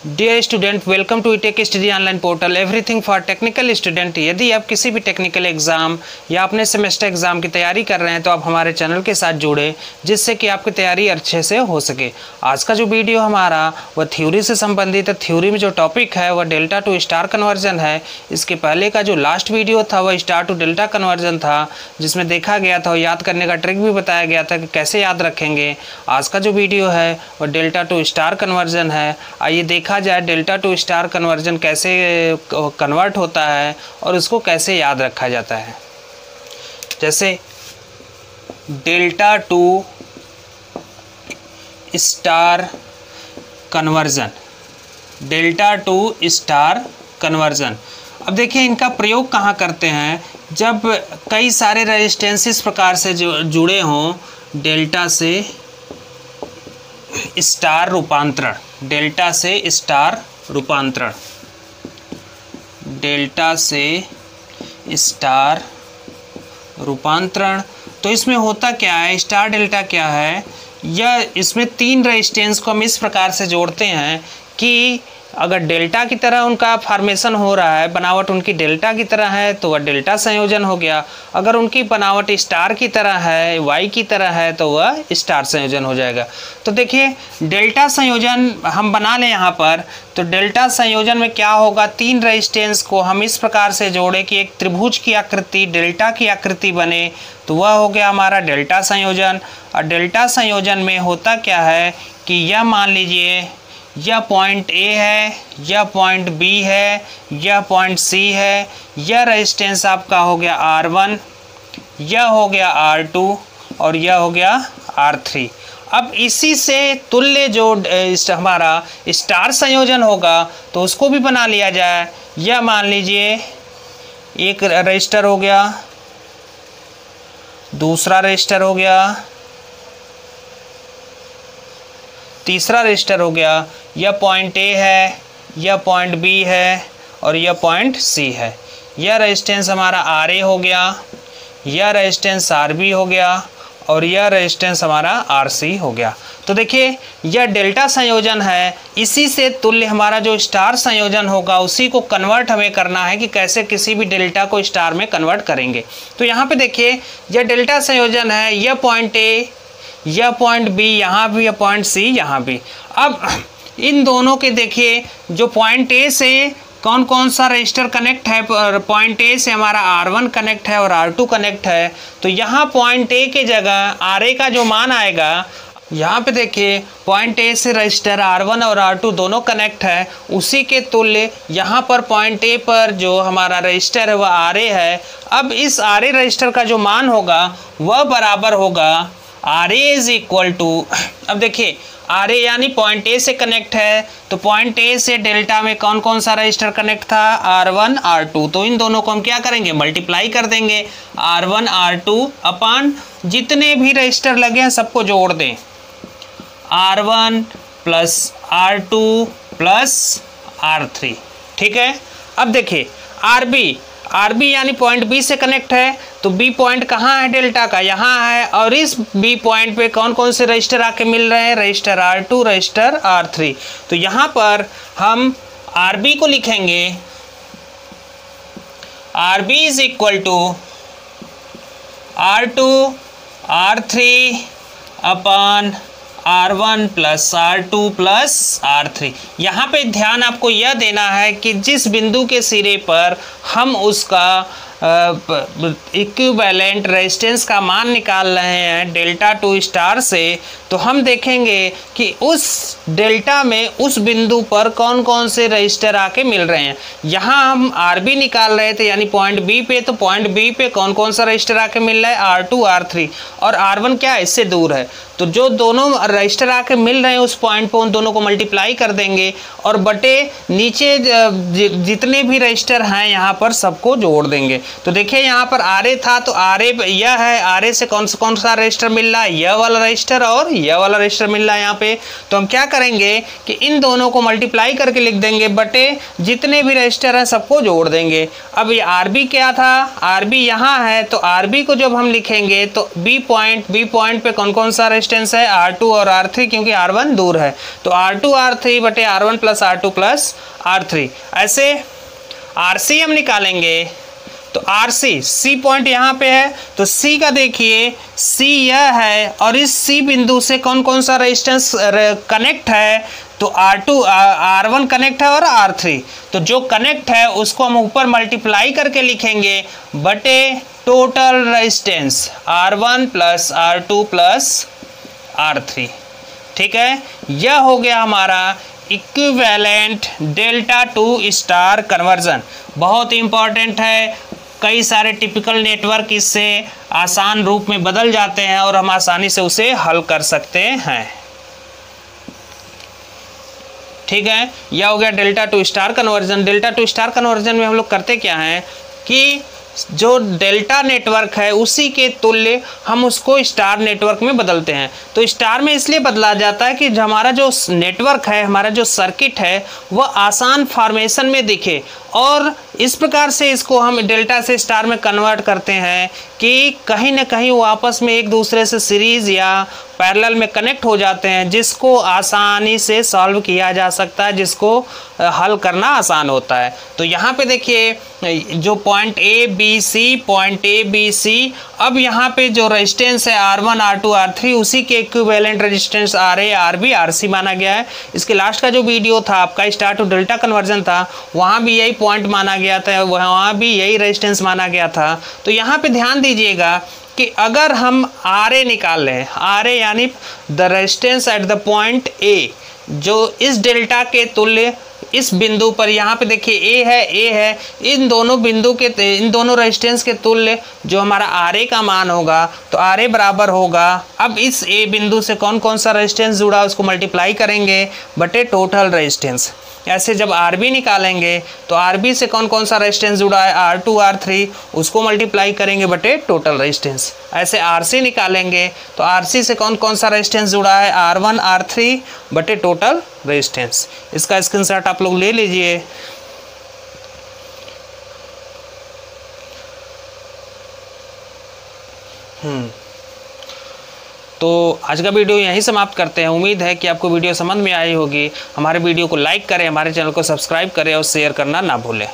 Dear student, welcome to tech study online portal everything for technical student. यदि आप किसी भी टेक्निकल एग्जाम या अपने सेमेस्टर एग्जाम की तैयारी कर रहे हैं तो आप हमारे चैनल के साथ जुड़े, जिससे कि आपकी तैयारी अच्छे से हो सके। आज का जो वीडियो हमारा वह थ्योरी से संबंधित है। थ्योरी में जो टॉपिक है वह डेल्टा टू स्टार कन्वर्जन है। इसके पहले का जो लास्ट वीडियो था वह स्टार टू डेल्टा कन्वर्जन था, जिसमें देखा गया था, याद करने का ट्रिक भी बताया गया था कि कैसे याद रखेंगे। आज का जो वीडियो है वह डेल्टा टू स्टार कन्वर्जन है। आइए देखा जाए डेल्टा टू स्टार कन्वर्जन कैसे कन्वर्ट होता है और उसको कैसे याद रखा जाता है। जैसे delta two star conversion, delta two star conversion. अब देखिए इनका प्रयोग कहाँ करते हैं, जब कई सारे रेजिस्टेंस इस प्रकार से जुड़े हों। डेल्टा से स्टार रूपांतरण, डेल्टा से स्टार रूपांतरण, डेल्टा से स्टार रूपांतरण। तो इसमें होता क्या है, स्टार डेल्टा क्या है, यह इसमें तीन रेजिस्टेंस को हम इस प्रकार से जोड़ते हैं कि अगर डेल्टा की तरह उनका फॉर्मेशन हो रहा है, बनावट उनकी डेल्टा की तरह है तो वह डेल्टा संयोजन हो गया। अगर उनकी बनावट स्टार की तरह है, वाई की तरह है, तो वह स्टार संयोजन हो जाएगा। तो देखिए डेल्टा संयोजन हम बना लें यहाँ पर। तो डेल्टा संयोजन में क्या होगा, तीन रेजिस्टेंस को हम इस प्रकार से जोड़े कि एक त्रिभुज की आकृति, डेल्टा की आकृति बने, तो वह हो गया हमारा डेल्टा संयोजन। और डेल्टा संयोजन में होता क्या है कि यह मान लीजिए यह पॉइंट ए है, यह पॉइंट बी है, यह पॉइंट सी है, यह रेजिस्टेंस आपका हो गया R1, यह हो गया R2 और यह हो गया R3। अब इसी से तुल्य जो हमारा स्टार संयोजन होगा तो उसको भी बना लिया जाए। यह मान लीजिए एक रजिस्टर हो गया, दूसरा रजिस्टर हो गया, तीसरा रजिस्टर हो गया। यह पॉइंट ए है, यह पॉइंट बी है और यह पॉइंट सी है। यह रेजिस्टेंस हमारा RA हो गया, यह रेजिस्टेंस RB हो गया और यह रेजिस्टेंस हमारा RC हो गया। तो देखिए यह डेल्टा संयोजन है। इसी से तुल्य हमारा जो स्टार संयोजन होगा उसी को कन्वर्ट हमें करना है कि कैसे किसी भी डेल्टा को स्टार में कन्वर्ट करेंगे। तो यहाँ पे देखिए यह डेल्टा संयोजन है, यह पॉइंट ए, यह पॉइंट बी यहाँ भी, यह पॉइंट सी यहाँ भी। अब इन दोनों के देखिए जो पॉइंट ए से कौन कौन सा रजिस्टर कनेक्ट है। पॉइंट ए से हमारा R1 कनेक्ट है और R2 कनेक्ट है। तो यहाँ पॉइंट ए के जगह RA का जो मान आएगा, यहाँ पे देखिए पॉइंट ए से रजिस्टर R1 और R2 दोनों कनेक्ट है, उसी के तुल्य यहाँ पर पॉइंट ए पर जो हमारा रजिस्टर है वह RA है। अब इस RA रजिस्टर का जो मान होगा वह बराबर होगा RA इज इक्वल टू, अब देखिए RA यानी पॉइंट ए से कनेक्ट है, तो पॉइंट ए से डेल्टा में कौन कौन सा रजिस्टर कनेक्ट था, R1 R2। तो इन दोनों को हम क्या करेंगे, मल्टीप्लाई कर देंगे। R1 R2 अपान जितने भी रजिस्टर लगे हैं सबको जोड़ दें, R1 plus R2 plus R3। ठीक है। अब देखिए RB यानी पॉइंट बी से कनेक्ट है, तो बी पॉइंट कहाँ है डेल्टा का, यहाँ है। और इस बी पॉइंट पे कौन कौन से रजिस्टर आके मिल रहे हैं, रजिस्टर R2, रजिस्टर R3। तो यहाँ पर हम RB को लिखेंगे, RB is equal to R2 R3 upon R1 plus R2 plus R3। यहाँ पे ध्यान आपको यह देना है कि जिस बिंदु के सिरे पर हम उसका इक्विवेलेंट रेजिस्टेंस का मान निकाल रहे हैं डेल्टा टू स्टार से, तो हम देखेंगे कि उस डेल्टा में उस बिंदु पर कौन कौन से रजिस्टर आके मिल रहे हैं। यहाँ हम RB निकाल रहे थे यानी पॉइंट बी पे, तो पॉइंट बी पे कौन कौन सा रजिस्टर आके मिल रहा है, R2 R3 और R1 क्या है, इससे दूर है। तो जो दोनों रजिस्टर आके मिल रहे हैं उस पॉइंट पर उन दोनों को मल्टीप्लाई कर देंगे और बटे नीचे जितने भी रजिस्टर हैं यहाँ पर सबको जोड़ देंगे। तो देखिए यहाँ पर RA था तो RA यह है, RA से कौन सा रजिस्टर मिल रहा है, यह वाला रजिस्टर और यह वाला रजिस्टर मिल रहा है यहाँ पे। तो हम क्या करेंगे कि इन दोनों को मल्टीप्लाई करके लिख देंगे, बटे जितने भी रजिस्टर हैं सबको जोड़ देंगे। अब ये RB क्या था, RB यहाँ है, तो RB को जब हम लिखेंगे तो बी पॉइंट पे कौन कौन सा रजिस्टर रेजिस्टेंस है R2 और R3, क्योंकि R1 दूर है, तो R2 R3 बटे R1 plus R2 plus R3। ऐसे RC हम निकालेंगे तो RC, C पॉइंट यहाँ पे है, तो C का देखिए C यह है, और इस C बिंदु से कौन कौन सा रेजिस्टेंस कनेक्ट है, तो R1 कनेक्ट है और R3, तो जो कनेक्ट है उसको हम ऊपर मल्टीप्लाई करके लिखेंगे बटे total resistance R1 plus R2 plus R3। ठीक है, यह हो गया हमारा equivalent delta two star conversion. बहुत इंपॉर्टेंट है, कई सारे टिपिकल नेटवर्क इससे आसान रूप में बदल जाते हैं और हम आसानी से उसे हल कर सकते हैं। ठीक है, यह हो गया delta two star conversion. Delta two star conversion में हम लोग करते क्या हैं कि जो डेल्टा नेटवर्क है उसी के तुल्य हम उसको स्टार नेटवर्क में बदलते हैं। तो स्टार में इसलिए बदला जाता है कि हमारा जो नेटवर्क है, हमारा जो सर्किट है, वह आसान फॉर्मेशन में दिखे, और इस प्रकार से इसको हम डेल्टा से स्टार में कन्वर्ट करते हैं कि कहीं ना कहीं वो आपस में एक दूसरे से सीरीज़ या पैरेलल में कनेक्ट हो जाते हैं, जिसको आसानी से सॉल्व किया जा सकता है, जिसको हल करना आसान होता है। तो यहाँ पे देखिए जो पॉइंट ए बी सी, अब यहाँ पे जो रेजिस्टेंस है R1 R2 R3, उसी के equivalent resistance RA RB RC माना गया है। इसके लास्ट का जो वीडियो था आपका स्टार टू डेल्टा कन्वर्जन था, वहाँ भी यही पॉइंट माना गया था, वहाँ भी यही रेजिस्टेंस माना गया था। तो यहाँ पे ध्यान दीजिएगा कि अगर हम RA निकाल लें, RA यानी the resistance at the point A, जो इस डेल्टा के तुल्य इस बिंदु पर, यहाँ पे देखिए A है, इन दोनों बिंदु के, इन दोनों रेजिस्टेंस के तुल्य जो हमारा RA का मान होगा, तो RA बराबर होगा, अब इस A बिंदु से कौन कौन सा रेजिस्टेंस जुड़ा उसको मल्टीप्लाई करेंगे बटे टोटल रेजिस्टेंस। ऐसे जब RB निकालेंगे तो RB से कौन कौन सा रेजिस्टेंस जुड़ा है, R2 R3, उसको मल्टीप्लाई करेंगे बटे टोटल रेजिस्टेंस। ऐसे RC निकालेंगे तो RC से कौन कौन सा रेजिस्टेंस जुड़ा है, R1 R3 बटे टोटल रेजिस्टेंस। इसका स्क्रीनशॉट आप लोग ले लीजिए। तो आज का वीडियो यहीं समाप्त करते हैं। उम्मीद है कि आपको वीडियो समझ में आई होगी। हमारे वीडियो को लाइक करें, हमारे चैनल को सब्सक्राइब करें और शेयर करना ना भूलें।